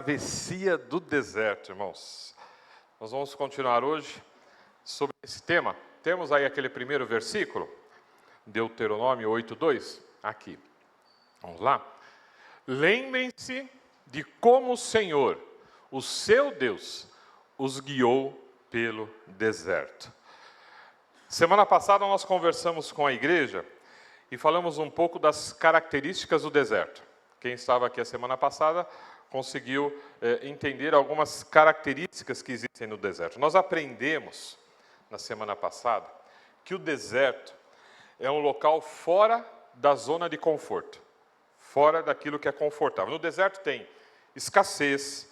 Travessia do deserto, irmãos. Nós vamos continuar hoje sobre esse tema. Temos aí aquele primeiro versículo, Deuteronômio 8:2, aqui. Vamos lá. Lembrem-se de como o Senhor, o seu Deus, os guiou pelo deserto. Semana passada nós conversamos com a igreja e falamos um pouco das características do deserto. Quem estava aqui a semana passada conseguiu entender algumas características que existem no deserto. Nós aprendemos, na semana passada, que o deserto é um local fora da zona de conforto, fora daquilo que é confortável. No deserto tem escassez,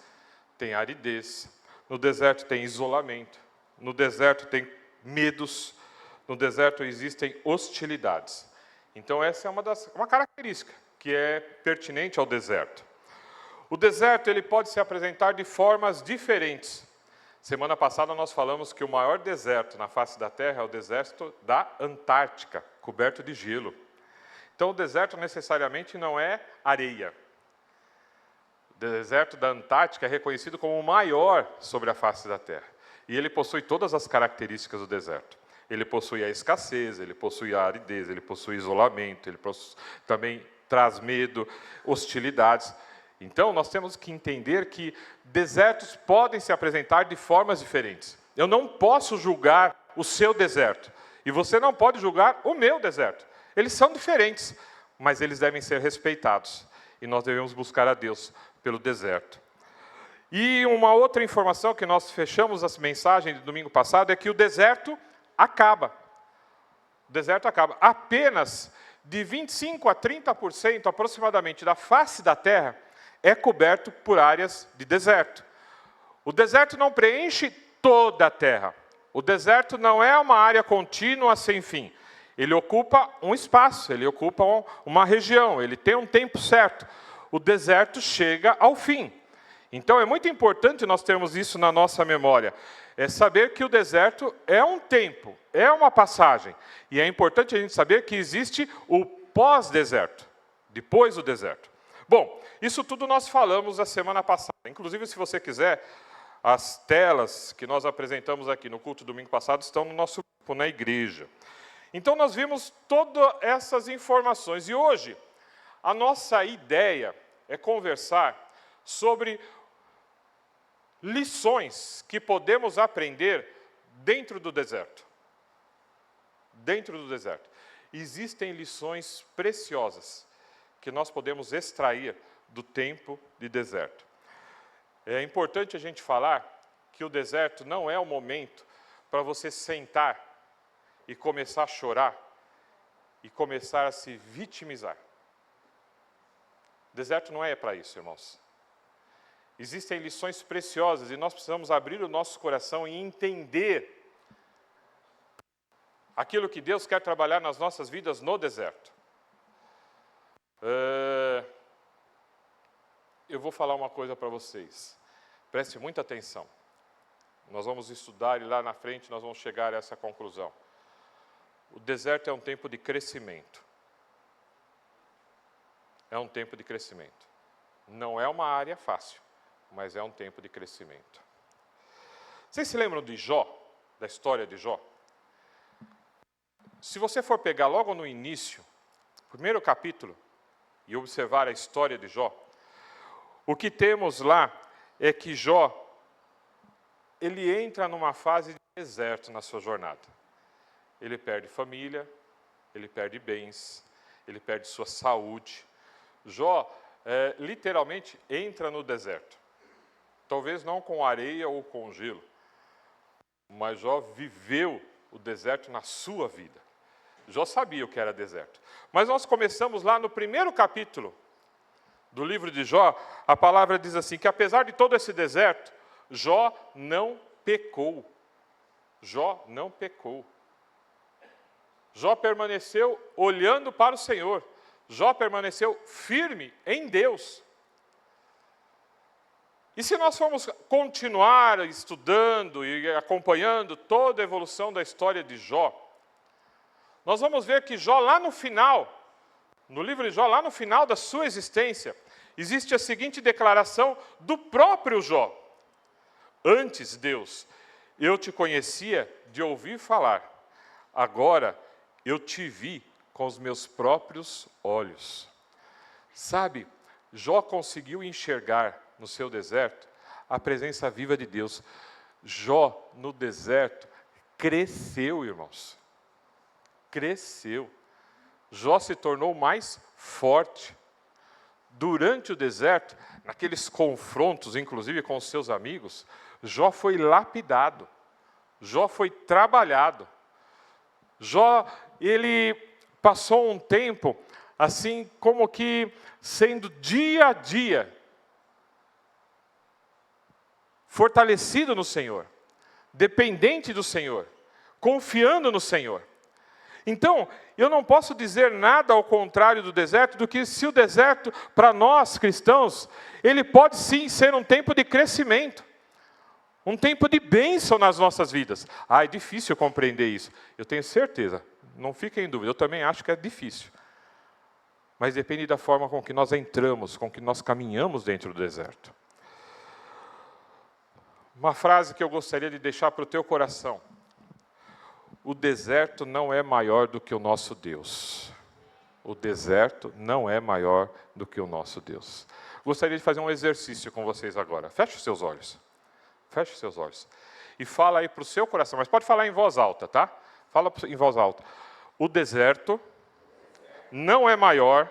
tem aridez, no deserto tem isolamento, no deserto tem medos, no deserto existem hostilidades. Então essa é uma característica que é pertinente ao deserto. O deserto ele pode se apresentar de formas diferentes. Semana passada nós falamos que o maior deserto na face da Terra é o deserto da Antártica, coberto de gelo. Então o deserto necessariamente não é areia. O deserto da Antártica é reconhecido como o maior sobre a face da Terra. E ele possui todas as características do deserto. Ele possui a escassez, ele possui a aridez, ele possui isolamento, também traz medo, hostilidades. Então, nós temos que entender que desertos podem se apresentar de formas diferentes. Eu não posso julgar o seu deserto, e você não pode julgar o meu deserto. Eles são diferentes, mas eles devem ser respeitados, e nós devemos buscar a Deus pelo deserto. E uma outra informação que nós fechamos as mensagens de domingo passado é que o deserto acaba. O deserto acaba. Apenas de 25% a 30% aproximadamente da face da Terra é coberto por áreas de deserto. O deserto não preenche toda a terra. O deserto não é uma área contínua sem fim. Ele ocupa um espaço, ele ocupa uma região, ele tem um tempo certo. O deserto chega ao fim. Então é muito importante nós termos isso na nossa memória. É saber que o deserto é um tempo, é uma passagem. E é importante a gente saber que existe o pós-deserto, depois do deserto. Bom, isso tudo nós falamos a semana passada. Inclusive, se você quiser, as telas que nós apresentamos aqui no culto domingo passado estão no nosso grupo, na igreja. Então, nós vimos todas essas informações. E hoje, a nossa ideia é conversar sobre lições que podemos aprender dentro do deserto. Dentro do deserto. Existem lições preciosas que nós podemos extrair do tempo de deserto. É importante a gente falar que o deserto não é o momento para você sentar e começar a chorar e começar a se vitimizar. O deserto não é para isso, irmãos. Existem lições preciosas e nós precisamos abrir o nosso coração e entender aquilo que Deus quer trabalhar nas nossas vidas no deserto. Eu vou falar uma coisa para vocês. Preste muita atenção. Nós vamos estudar e lá na frente nós vamos chegar a essa conclusão. O deserto é um tempo de crescimento. É um tempo de crescimento. Não é uma área fácil, mas é um tempo de crescimento. Vocês se lembram de Jó? Da história de Jó? Se você for pegar logo no início, primeiro capítulo, e observar a história de Jó, o que temos lá é que Jó, ele entra numa fase de deserto na sua jornada. Ele perde família, ele perde bens, ele perde sua saúde. Jó, literalmente, entra no deserto. Talvez não com areia ou com gelo, mas Jó viveu o deserto na sua vida. Jó sabia o que era deserto. Mas nós começamos lá no primeiro capítulo do livro de Jó, a palavra diz assim, que apesar de todo esse deserto, Jó não pecou. Jó não pecou. Jó permaneceu olhando para o Senhor. Jó permaneceu firme em Deus. E se nós formos continuar estudando e acompanhando toda a evolução da história de Jó, nós vamos ver que Jó lá no final, no livro de Jó, lá no final da sua existência, existe a seguinte declaração do próprio Jó. Antes, Deus, eu te conhecia de ouvir falar, agora eu te vi com os meus próprios olhos. Sabe, Jó conseguiu enxergar no seu deserto a presença viva de Deus. Jó, no deserto, cresceu, irmãos. Cresceu. Jó se tornou mais forte. Durante o deserto, naqueles confrontos, inclusive com os seus amigos, Jó foi lapidado. Jó foi trabalhado. Jó, ele passou um tempo, assim, como que sendo dia a dia fortalecido no Senhor, dependente do Senhor, confiando no Senhor. Então, eu não posso dizer nada ao contrário do deserto, do que se o deserto, para nós cristãos, ele pode sim ser um tempo de crescimento, um tempo de bênção nas nossas vidas. É difícil compreender isso, eu tenho certeza, não fiquem em dúvida, eu também acho que é difícil. Mas depende da forma com que nós entramos, com que nós caminhamos dentro do deserto. Uma frase que eu gostaria de deixar para o teu coração. O deserto não é maior do que o nosso Deus. O deserto não é maior do que o nosso Deus. Gostaria de fazer um exercício com vocês agora. Feche os seus olhos. Feche os seus olhos. E fala aí para o seu coração, mas pode falar em voz alta, tá? Fala em voz alta. O deserto não é maior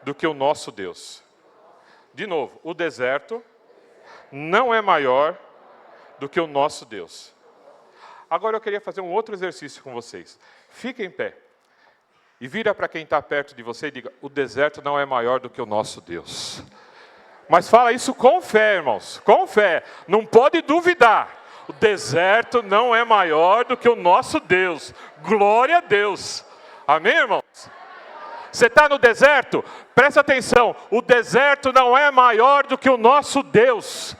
do que o nosso Deus. De novo, o deserto não é maior do que o nosso Deus. Agora eu queria fazer um outro exercício com vocês. Fique em pé. E vira para quem está perto de você e diga, o deserto não é maior do que o nosso Deus. Mas fala isso com fé, irmãos. Com fé. Não pode duvidar. O deserto não é maior do que o nosso Deus. Glória a Deus. Amém, irmãos? Você está no deserto? Presta atenção. O deserto não é maior do que o nosso Deus.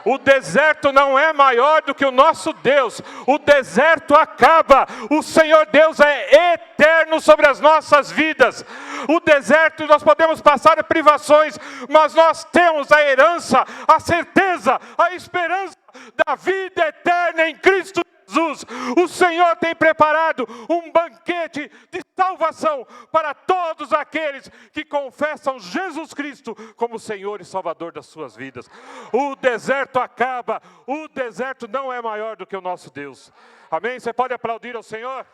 O deserto não é maior do que o nosso Deus. O deserto acaba. O Senhor Deus é eterno sobre as nossas vidas. O deserto, nós podemos passar privações, mas nós temos a herança, a certeza, a esperança da vida eterna em Cristo Jesus. O Senhor tem preparado um banquete de salvação para todos aqueles que confessam Jesus Cristo como Senhor e Salvador das suas vidas. O deserto acaba, o deserto não é maior do que o nosso Deus. Amém? Você pode aplaudir ao Senhor?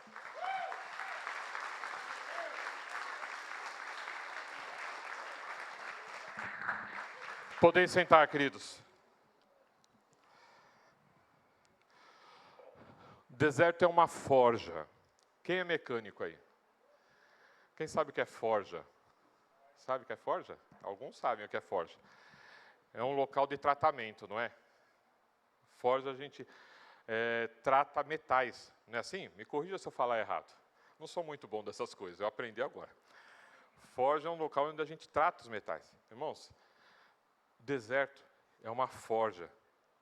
Podem sentar, queridos. Deserto é uma forja. Quem é mecânico aí? Quem sabe o que é forja? Sabe o que é forja? Alguns sabem o que é forja. É um local de tratamento, não é? Forja a gente trata metais, não é assim? Me corrija se eu falar errado. Não sou muito bom dessas coisas, eu aprendi agora. Forja é um local onde a gente trata os metais. Irmãos, deserto é uma forja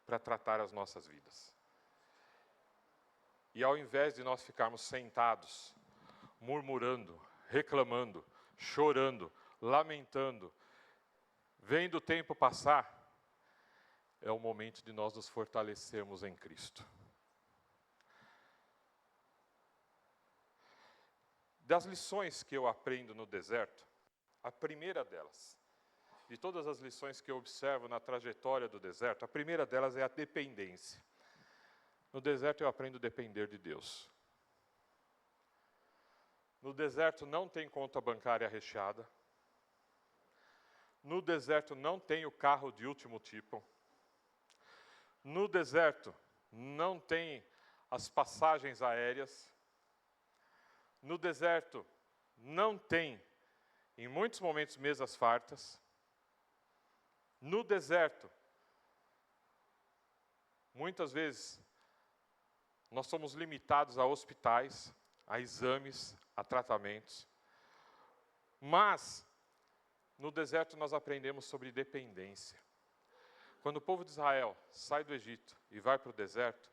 para tratar as nossas vidas. E ao invés de nós ficarmos sentados, murmurando, reclamando, chorando, lamentando, vendo o tempo passar, é o momento de nós nos fortalecermos em Cristo. Das lições que eu aprendo no deserto, a primeira delas, de todas as lições que eu observo na trajetória do deserto, a primeira delas é a dependência. No deserto eu aprendo a depender de Deus. No deserto não tem conta bancária recheada. No deserto não tem o carro de último tipo. No deserto não tem as passagens aéreas. No deserto não tem, em muitos momentos, mesas fartas. No deserto, muitas vezes, nós somos limitados a hospitais, a exames, a tratamentos. Mas, no deserto nós aprendemos sobre dependência. Quando o povo de Israel sai do Egito e vai para o deserto,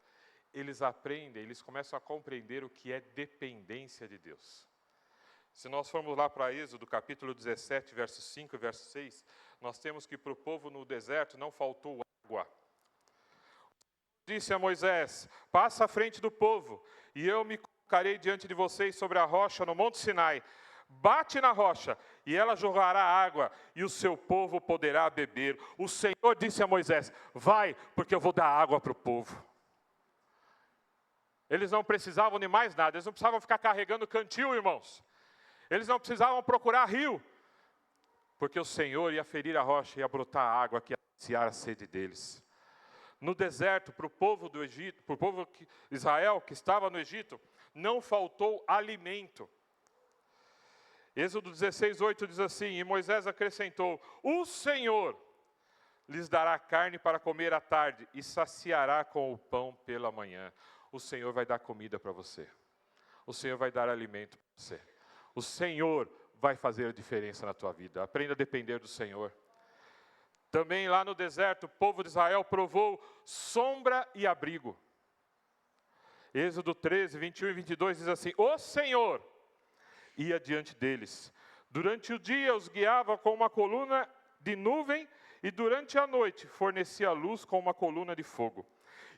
eles aprendem, eles começam a compreender o que é dependência de Deus. Se nós formos lá para Êxodo, capítulo 17, verso 5 e verso 6, nós temos que para o povo no deserto não faltou água. Disse a Moisés, passa à frente do povo, e eu me colocarei diante de vocês sobre a rocha no Monte Sinai. Bate na rocha, e ela jorrará água, e o seu povo poderá beber. O Senhor disse a Moisés, vai, porque eu vou dar água para o povo. Eles não precisavam de mais nada, eles não precisavam ficar carregando cantil, irmãos. Eles não precisavam procurar rio, porque o Senhor ia ferir a rocha e ia brotar água que ia saciar a sede deles. No deserto, para o povo do Egito, para o povo de Israel que estava no Egito, não faltou alimento. Êxodo 16:8 diz assim, e Moisés acrescentou, o Senhor lhes dará carne para comer à tarde e saciará com o pão pela manhã. O Senhor vai dar comida para você. O Senhor vai dar alimento para você. O Senhor vai fazer a diferença na tua vida. Aprenda a depender do Senhor. Também lá no deserto, o povo de Israel provou sombra e abrigo. Êxodo 13, 21 e 22 diz assim, o Senhor ia diante deles. Durante o dia os guiava com uma coluna de nuvem e durante a noite fornecia luz com uma coluna de fogo.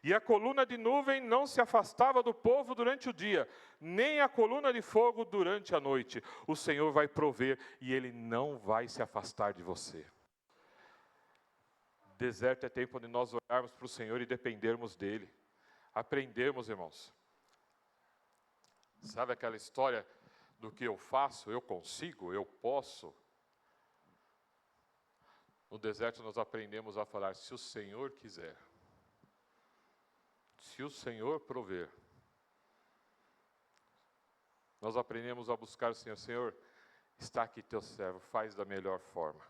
E a coluna de nuvem não se afastava do povo durante o dia, nem a coluna de fogo durante a noite. O Senhor vai prover e Ele não vai se afastar de você. Deserto é tempo de nós olharmos para o Senhor e dependermos dEle. Aprendermos, irmãos. Sabe aquela história do que eu faço, eu consigo, eu posso? No deserto nós aprendemos a falar, se o Senhor quiser. Se o Senhor prover. Nós aprendemos a buscar o Senhor. Senhor, está aqui teu servo, faz da melhor forma.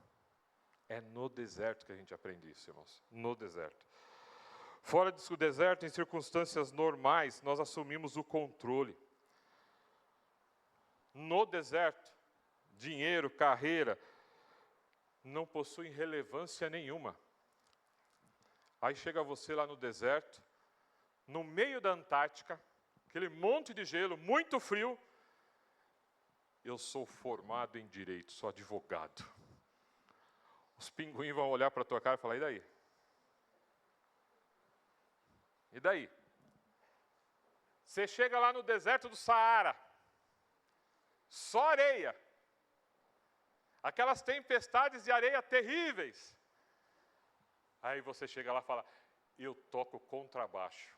É no deserto que a gente aprende isso, irmãos. No deserto. Fora do deserto, em circunstâncias normais, nós assumimos o controle. No deserto, dinheiro, carreira, não possuem relevância nenhuma. Aí chega você lá no deserto, no meio da Antártica, aquele monte de gelo, muito frio. Eu sou formado em direito, sou advogado. Os pinguins vão olhar para a tua cara e falar, e daí? E daí? Você chega lá no deserto do Saara, só areia. Aquelas tempestades de areia terríveis. Aí você chega lá e fala, eu toco contrabaixo.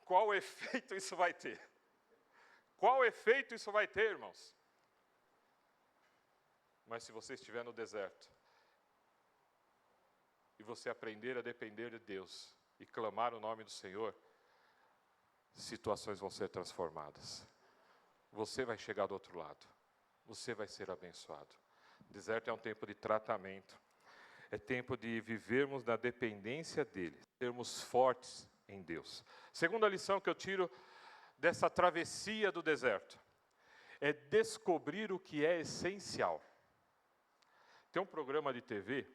Qual efeito isso vai ter? Qual efeito isso vai ter, irmãos? Mas se você estiver no deserto, e você aprender a depender de Deus, e clamar o nome do Senhor, situações vão ser transformadas. Você vai chegar do outro lado. Você vai ser abençoado. O deserto é um tempo de tratamento. É tempo de vivermos na dependência dEle. Sermos fortes em Deus. Segunda lição que eu tiro dessa travessia do deserto. É descobrir o que é essencial. Tem um programa de TV,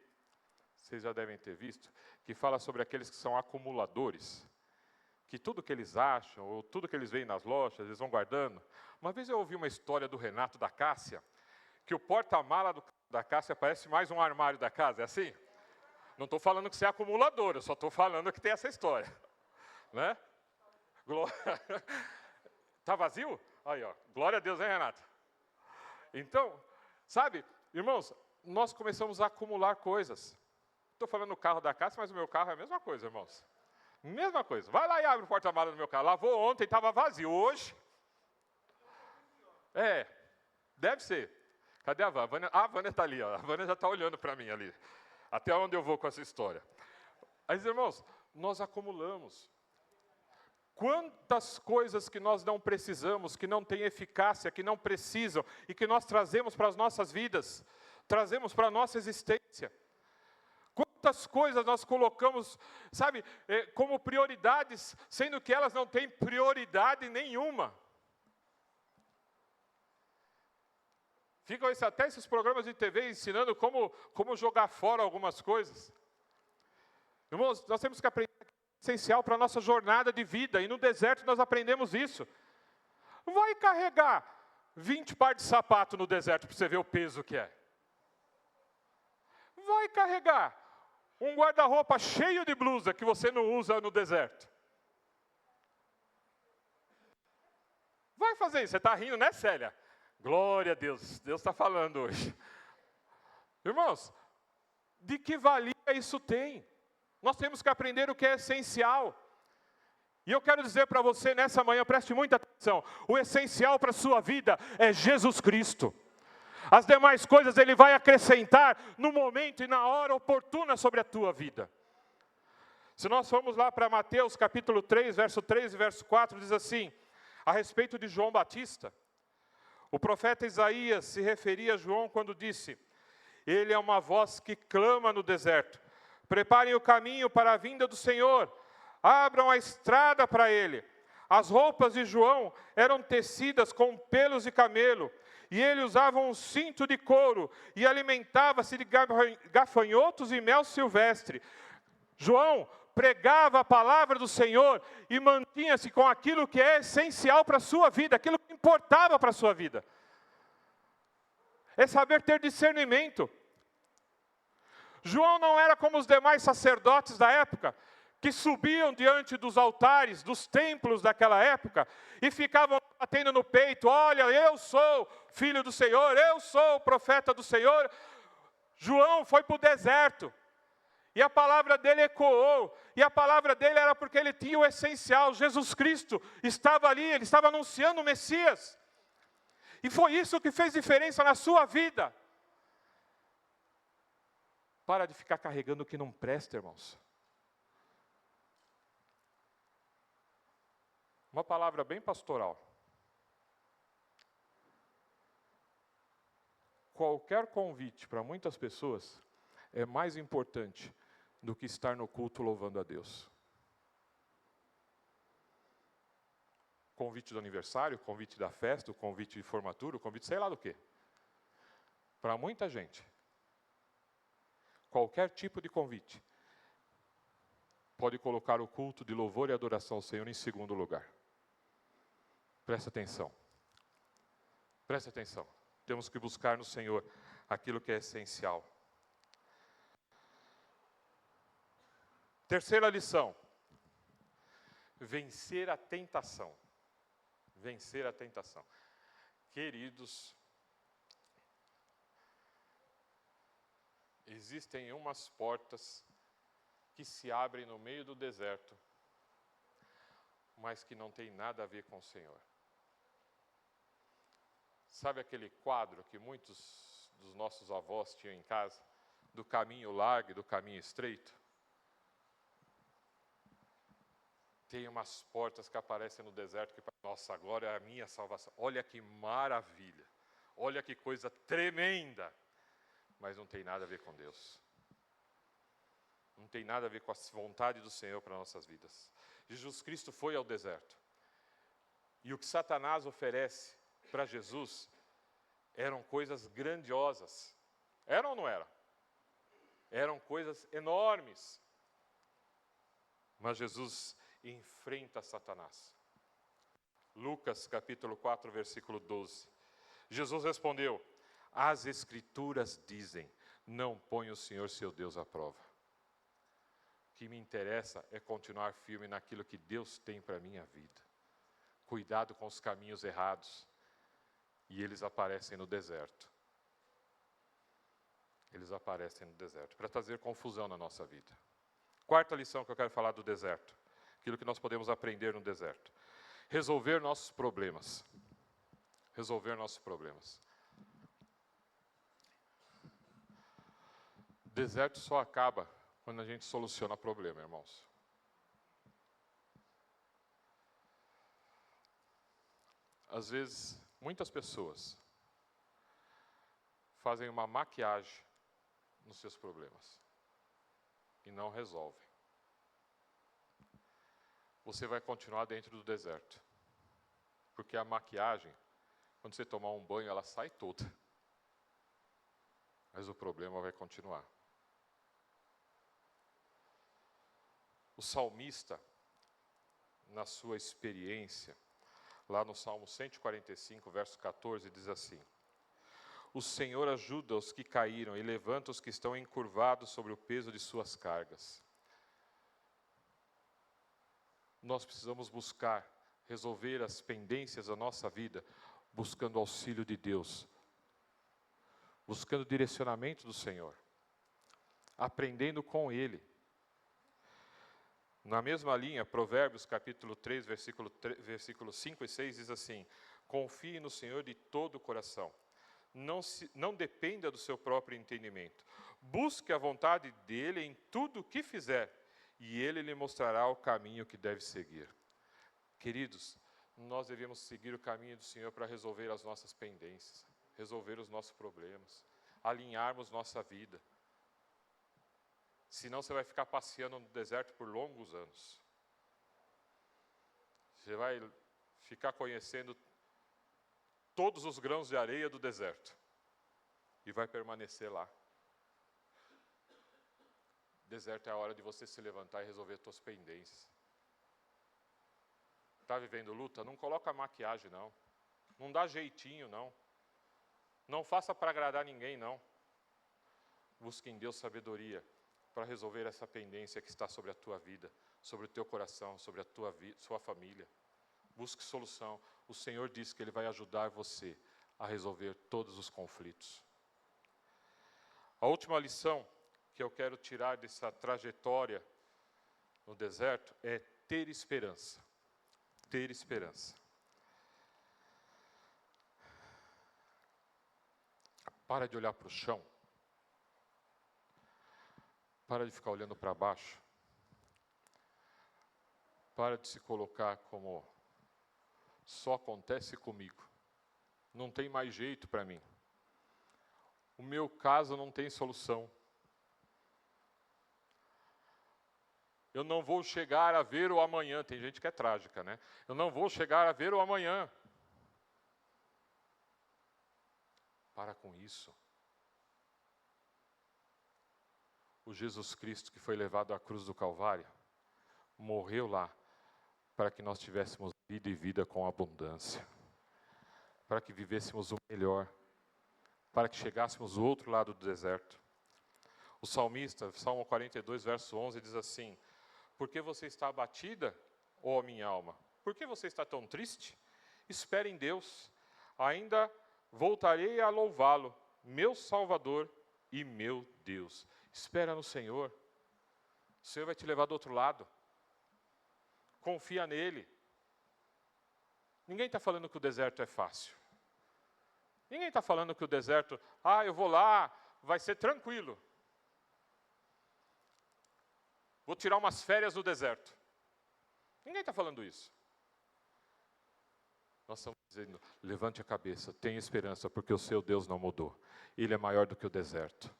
vocês já devem ter visto, que fala sobre aqueles que são acumuladores. Que tudo que eles acham, ou tudo que eles veem nas lojas, eles vão guardando. Uma vez eu ouvi uma história do Renato da Cássia, que o porta-mala da Cássia parece mais um armário da casa, é assim? Não estou falando que você é acumulador, eu só estou falando que tem essa história. Né? Está vazio? Aí, ó. Glória a Deus, hein, Renato? Então, sabe, irmãos, nós começamos a acumular coisas. Estou falando do carro da Cássia, mas o meu carro é a mesma coisa, irmãos. Mesma coisa. Vai lá e abre o porta-malas do meu carro. Lavou ontem, estava vazio. Hoje... deve ser. Cadê a Vânia? Ah, a Vânia está ali. Ó. A Vânia já está olhando para mim ali. Até onde eu vou com essa história. Mas, irmãos, nós acumulamos. Quantas coisas que nós não precisamos, que não têm eficácia, que não precisam, e que nós trazemos para as nossas vidas, trazemos para a nossa existência. Quantas coisas nós colocamos, sabe, como prioridades, sendo que elas não têm prioridade nenhuma. Ficam até esses programas de TV ensinando como jogar fora algumas coisas. Irmãos, nós temos que aprender que é essencial para a nossa jornada de vida, e no deserto nós aprendemos isso. Vai carregar 20 pares de sapato no deserto para você ver o peso que é. vai carregar um guarda-roupa cheio de blusa que você não usa no deserto? Vai fazer isso. Você está rindo, né, Célia? Glória a Deus. Deus está falando hoje. Irmãos, de que valia isso tem? Nós temos que aprender o que é essencial. E eu quero dizer para você nessa manhã, preste muita atenção. O essencial para a sua vida é Jesus Cristo. As demais coisas Ele vai acrescentar no momento e na hora oportuna sobre a tua vida. Se nós formos lá para Mateus capítulo 3, verso 3 e verso 4, diz assim, a respeito de João Batista. O profeta Isaías se referia a João quando disse, ele é uma voz que clama no deserto. Preparem o caminho para a vinda do Senhor. Abram a estrada para Ele. As roupas de João eram tecidas com pelos de camelo. E ele usava um cinto de couro. E alimentava-se de gafanhotos e mel silvestre. João pregava a palavra do Senhor e mantinha-se com aquilo que é essencial para a sua vida, aquilo que importava para a sua vida. É saber ter discernimento. João não era como os demais sacerdotes da época, que subiam diante dos altares, dos templos daquela época, e ficavam batendo no peito, olha, eu sou filho do Senhor, eu sou o profeta do Senhor. João foi para o deserto. E a palavra dele ecoou, e a palavra dele era porque ele tinha o essencial, Jesus Cristo estava ali, ele estava anunciando o Messias. E foi isso que fez diferença na sua vida. Para de ficar carregando o que não presta, irmãos. Uma palavra bem pastoral. Qualquer convite para muitas pessoas é mais importante do que estar no culto louvando a Deus. Convite do aniversário, convite da festa, o convite de formatura, o convite sei lá do quê. Para muita gente, qualquer tipo de convite pode colocar o culto de louvor e adoração ao Senhor em segundo lugar. Presta atenção. Presta atenção. Temos que buscar no Senhor aquilo que é essencial. Terceira lição. Vencer a tentação. Vencer a tentação. Queridos, existem umas portas que se abrem no meio do deserto, mas que não tem nada a ver com o Senhor. Sabe aquele quadro que muitos dos nossos avós tinham em casa, do caminho largo e do caminho estreito? Tem umas portas que aparecem no deserto que, nossa, agora é a minha salvação. Olha que maravilha, olha que coisa tremenda, mas não tem nada a ver com Deus. Não tem nada a ver com a vontade do Senhor para nossas vidas. Jesus Cristo foi ao deserto. E o que Satanás oferece para Jesus eram coisas grandiosas. Eram ou não eram? Eram coisas enormes. Mas Jesus enfrenta Satanás. Lucas capítulo 4, versículo 12. Jesus respondeu, as Escrituras dizem, não põe o Senhor seu Deus à prova. O que me interessa é continuar firme naquilo que Deus tem para a minha vida. Cuidado com os caminhos errados. E eles aparecem no deserto. Eles aparecem no deserto, para trazer confusão na nossa vida. Quarta lição que eu quero falar do deserto. Aquilo que nós podemos aprender no deserto. Resolver nossos problemas. Resolver nossos problemas. O deserto só acaba quando a gente soluciona problema, irmãos. Às vezes, muitas pessoas fazem uma maquiagem nos seus problemas e não resolvem. Você vai continuar dentro do deserto, porque a maquiagem, quando você tomar um banho, ela sai toda, mas o problema vai continuar. O salmista, na sua experiência, lá no Salmo 145, verso 14, diz assim, O Senhor ajuda os que caíram e levanta os que estão encurvados sobre o peso de suas cargas. Nós precisamos buscar resolver as pendências da nossa vida, buscando o auxílio de Deus, buscando o direcionamento do Senhor, aprendendo com Ele. Na mesma linha, Provérbios capítulo 3, versículos 5 e 6 diz assim: confie no Senhor de todo o coração, não dependa do seu próprio entendimento, busque a vontade dEle em tudo o que fizer, e Ele lhe mostrará o caminho que deve seguir. Queridos, nós devemos seguir o caminho do Senhor para resolver as nossas pendências, resolver os nossos problemas, alinharmos nossa vida. Senão você vai ficar passeando no deserto por longos anos. Você vai ficar conhecendo todos os grãos de areia do deserto e vai permanecer lá. Deserto é a hora de você se levantar e resolver suas pendências. Está vivendo luta? Não coloca maquiagem, não. Não dá jeitinho, não. Não faça para agradar ninguém, não. Busque em Deus sabedoria para resolver essa pendência que está sobre a tua vida, sobre o teu coração, sobre a sua família. Busque solução. O Senhor diz que Ele vai ajudar você a resolver todos os conflitos. A última lição que eu quero tirar dessa trajetória no deserto é ter esperança. Ter esperança. Para de olhar para o chão. Para de ficar olhando para baixo. Para de se colocar como só acontece comigo. Não tem mais jeito para mim. O meu caso não tem solução. Eu não vou chegar a ver o amanhã. Tem gente que é trágica, né? Eu não vou chegar a ver o amanhã. Para com isso. O Jesus Cristo que foi levado à cruz do Calvário, morreu lá para que nós tivéssemos vida e vida com abundância. Para que vivêssemos o melhor. Para que chegássemos do outro lado do deserto. O salmista, Salmo 42, verso 11, diz assim: por que você está abatida, ó minha alma? Por que você está tão triste? Espere em Deus. Ainda voltarei a louvá-lo, meu Salvador e meu Deus. Espera no Senhor. O Senhor vai te levar do outro lado. Confia nele. Ninguém está falando que o deserto é fácil. Ninguém está falando que o deserto, eu vou lá, vai ser tranquilo. Vou tirar umas férias no deserto. Ninguém está falando isso. Nós estamos dizendo, levante a cabeça, tenha esperança, porque o seu Deus não mudou. Ele é maior do que o deserto.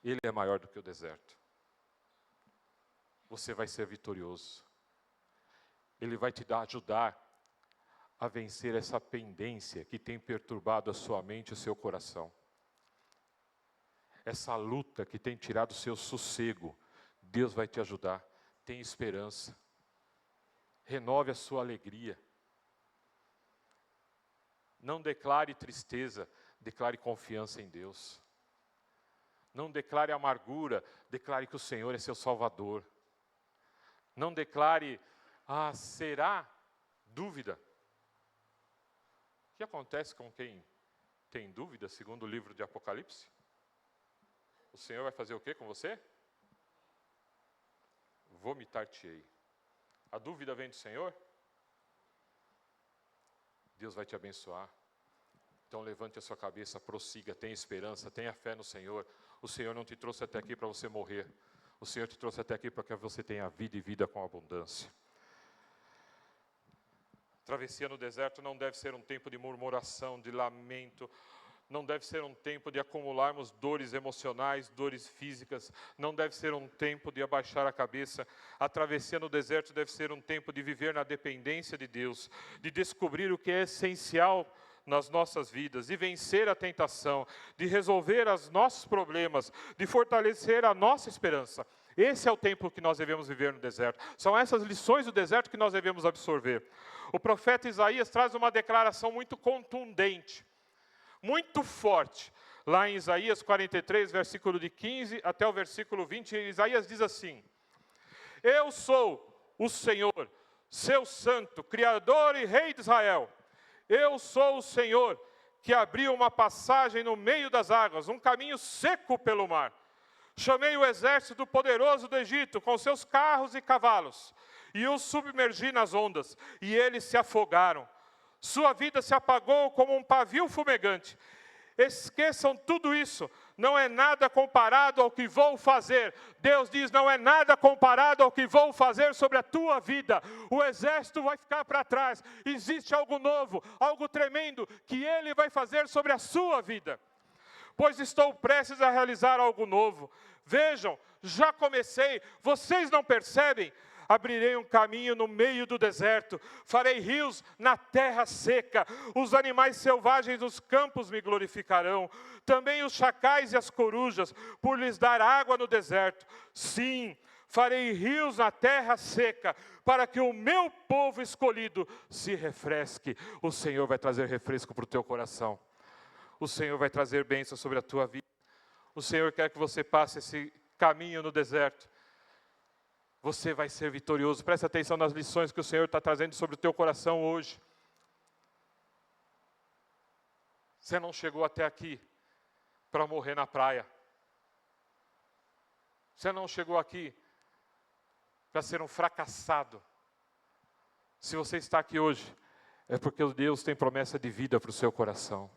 Ele é maior do que o deserto. Você vai ser vitorioso. Ele vai te ajudar a vencer essa pendência que tem perturbado a sua mente e o seu coração. Essa luta que tem tirado o seu sossego. Deus vai te ajudar. Tenha esperança. Renove a sua alegria. Não declare tristeza, declare confiança em Deus. Não declare amargura, declare que o Senhor é seu Salvador. Não declare, será? Dúvida. O que acontece com quem tem dúvida, segundo o livro de Apocalipse? O Senhor vai fazer o que com você? Vomitar-te-ei. A dúvida vem do Senhor? Deus vai te abençoar. Então levante a sua cabeça, prossiga, tenha esperança, tenha fé no Senhor. O Senhor não te trouxe até aqui para você morrer. O Senhor te trouxe até aqui para que você tenha vida e vida com abundância. Travessia no deserto não deve ser um tempo de murmuração, de lamento. Não deve ser um tempo de acumularmos dores emocionais, dores físicas. Não deve ser um tempo de abaixar a cabeça. A travessia no deserto deve ser um tempo de viver na dependência de Deus, de descobrir o que é essencial nas nossas vidas, de vencer a tentação, de resolver os nossos problemas, de fortalecer a nossa esperança. Esse é o tempo que nós devemos viver no deserto. São essas lições do deserto que nós devemos absorver. O profeta Isaías traz uma declaração muito contundente. muito forte. Lá em Isaías 43, versículo de 15 até o versículo 20, Isaías diz assim: eu sou o Senhor, seu santo, Criador e Rei de Israel. Eu sou o Senhor que abriu uma passagem no meio das águas, um caminho seco pelo mar. Chamei o exército poderoso do Egito com seus carros e cavalos, e os submergi nas ondas, e eles se afogaram. Sua vida se apagou como um pavio fumegante. Esqueçam tudo isso, não é nada comparado ao que vou fazer. Deus diz, não é nada comparado ao que vou fazer sobre a tua vida. O exército vai ficar para trás. Existe algo novo, algo tremendo, que Ele vai fazer sobre a sua vida. Pois estou prestes a realizar algo novo. Vejam, já comecei, vocês não percebem? Abrirei um caminho no meio do deserto, farei rios na terra seca, os animais selvagens dos campos me glorificarão, também os chacais e as corujas, por lhes dar água no deserto. Sim, farei rios na terra seca, para que o meu povo escolhido se refresque. O Senhor vai trazer refresco para o teu coração. O Senhor vai trazer bênção sobre a tua vida. O Senhor quer que você passe esse caminho no deserto. Você vai ser vitorioso. Preste atenção nas lições que o Senhor está trazendo sobre o teu coração hoje. Você não chegou até aqui para morrer na praia. Você não chegou aqui para ser um fracassado. Se você está aqui hoje, é porque Deus tem promessa de vida para o seu coração.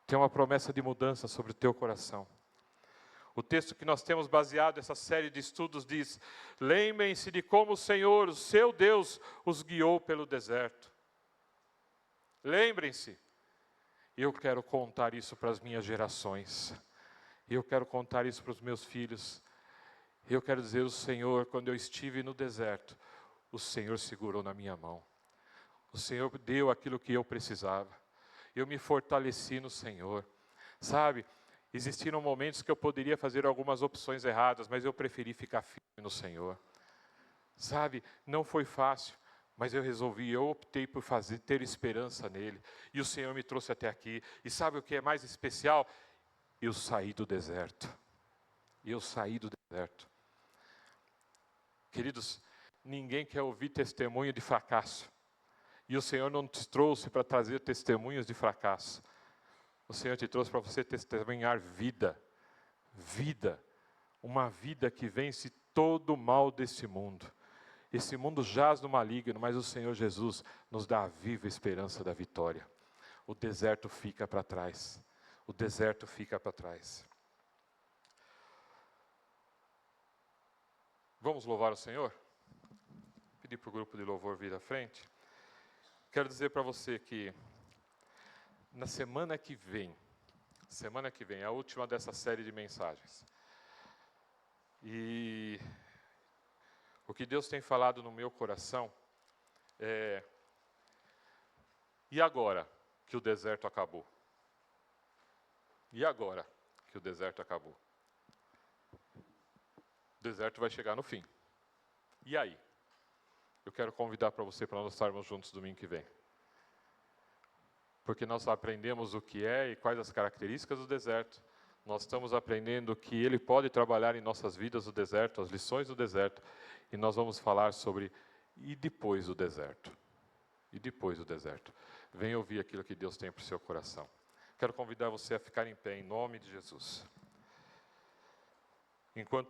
Tem uma promessa de mudança sobre o teu coração. O texto que nós temos baseado essa série de estudos diz: lembrem-se de como o Senhor, o seu Deus, os guiou pelo deserto. Lembrem-se. Eu quero contar isso para as minhas gerações. Eu quero contar isso para os meus filhos. Eu quero dizer ao Senhor, quando eu estive no deserto, o Senhor segurou na minha mão. O Senhor deu aquilo que eu precisava. Eu me fortaleci no Senhor. Sabe, existiram momentos que eu poderia fazer algumas opções erradas, mas eu preferi ficar firme no Senhor. Sabe, não foi fácil, mas eu optei por ter esperança nele. E o Senhor me trouxe até aqui. E sabe o que é mais especial? Eu saí do deserto. Eu saí do deserto. Queridos, ninguém quer ouvir testemunho de fracasso. E o Senhor não te trouxe para trazer testemunhos de fracasso. O Senhor te trouxe para você testemunhar vida. Vida. Uma vida que vence todo o mal desse mundo. Esse mundo jaz no maligno, mas o Senhor Jesus nos dá a viva esperança da vitória. O deserto fica para trás. O deserto fica para trás. Vamos louvar o Senhor? Pedir para o grupo de louvor vir à frente. Quero dizer para você que na semana que vem, a última dessa série de mensagens, e o que Deus tem falado no meu coração é: e agora que o deserto acabou? E agora que o deserto acabou? O deserto vai chegar no fim. E aí? Eu quero convidar para você para nós estarmos juntos domingo que vem. Porque nós aprendemos o que é e quais as características do deserto. Nós estamos aprendendo que Ele pode trabalhar em nossas vidas o deserto, as lições do deserto. E nós vamos falar sobre e depois do deserto. E depois do deserto. Venha ouvir aquilo que Deus tem para o seu coração. Quero convidar você a ficar em pé em nome de Jesus. Enquanto